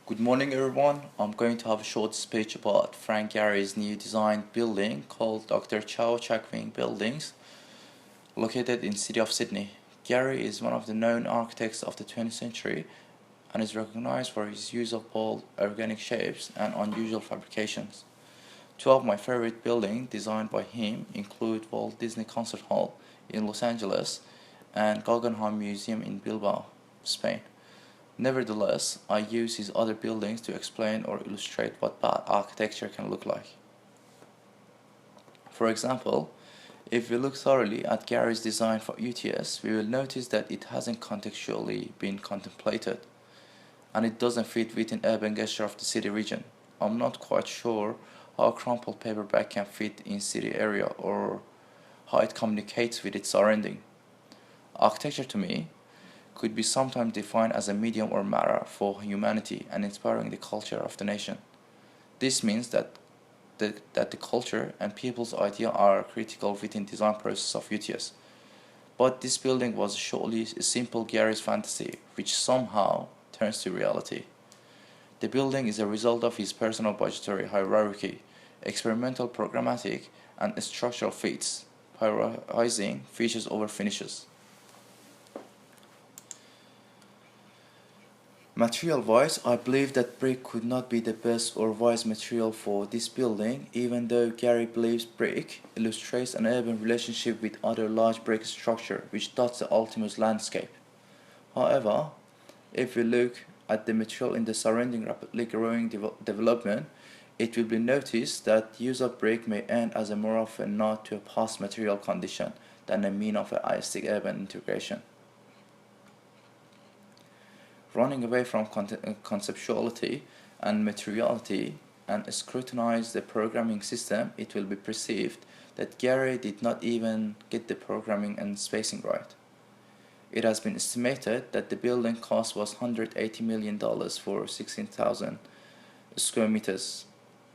Good morning everyone. I'm going to have a short speech about Frank Gehry's new designed building called Dr. Chow Chak Wing Buildings, located in the city of Sydney. Gehry is one of the known architects of the 20th century and is recognized for his use of bold, organic shapes and unusual fabrications. Two of my favorite buildings designed by him include Walt Disney Concert Hall in Los Angeles and Guggenheim Museum in Bilbao, Spain. Nevertheless, I use his other buildings to explain or illustrate what bad architecture can look like. For example, if we look thoroughly at Gehry's design for UTS, we will notice that it hasn't contextually been contemplated, and it doesn't fit within urban gesture of the city region. I'm not quite sure how a crumpled paperback can fit in city area or how it communicates with its surrounding. Architecture to me could be sometimes defined as a medium or matter for humanity and inspiring the culture of the nation. This means that the culture and people's idea are critical within design process of UTS. But this building was surely a simple Gehry's fantasy, which somehow turns to reality. The building is a result of his personal budgetary hierarchy, experimental programmatic, and structural feats, prioritizing features over finishes. Material-wise, I believe that brick could not be the best or wise material for this building, even though Gehry believes brick illustrates an urban relationship with other large brick structure which dots the ultimate landscape. However, if we look at the material in the surrounding rapidly growing development, it will be noticed that use of brick may end as a more of a nod to a past material condition than a mean of a aesthetic urban integration. Running away from conceptuality and materiality and scrutinize the programming system, it will be perceived that Gehry did not even get the programming and spacing right. It has been estimated that the building cost was $180 million for 16,000 square meters.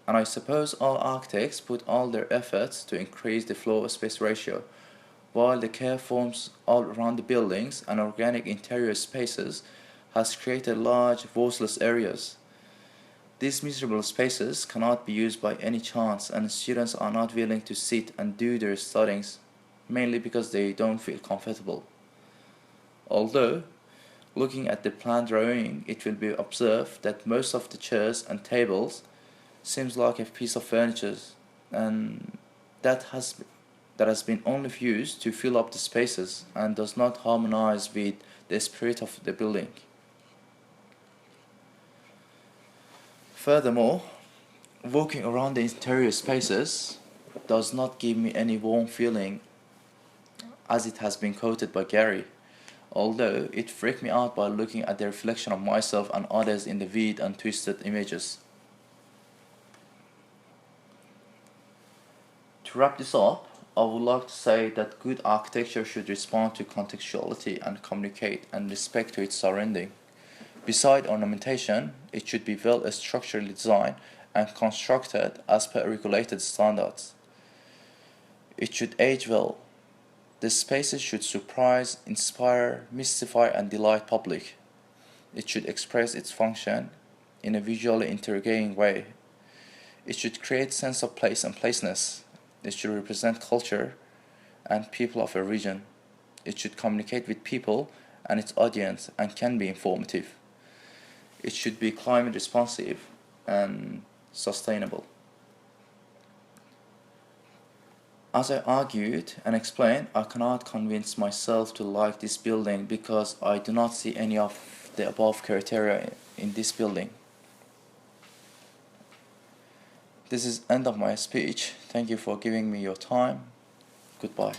And I suppose all architects put all their efforts to increase the floor space ratio, while the care forms all around the buildings and organic interior spaces has created large voiceless areas. These miserable spaces cannot be used by any chance, and students are not willing to sit and do their studies, mainly because they don't feel comfortable. Although, looking at the plan drawing, it will be observed that most of the chairs and tables seems like a piece of furniture, and that has been only used to fill up the spaces and does not harmonize with the spirit of the building. Furthermore, walking around the interior spaces does not give me any warm feeling, as it has been quoted by Gehry, although it freaked me out by looking at the reflection of myself and others in the weird and twisted images. To wrap this up, I would like to say that good architecture should respond to contextuality and communicate and respect to its surrounding. Beside ornamentation, it should be well structurally designed and constructed as per regulated standards. It should age well. The spaces should surprise, inspire, mystify, and delight public. It should express its function in a visually intriguing way. It should create sense of place and placeness. It should represent culture and people of a region. It should communicate with people and its audience and can be informative. It should be climate responsive and sustainable. As I argued and explained, I cannot convince myself to like this building because I do not see any of the above criteria in this building. This is end of my speech. Thank you for giving me your time. Goodbye.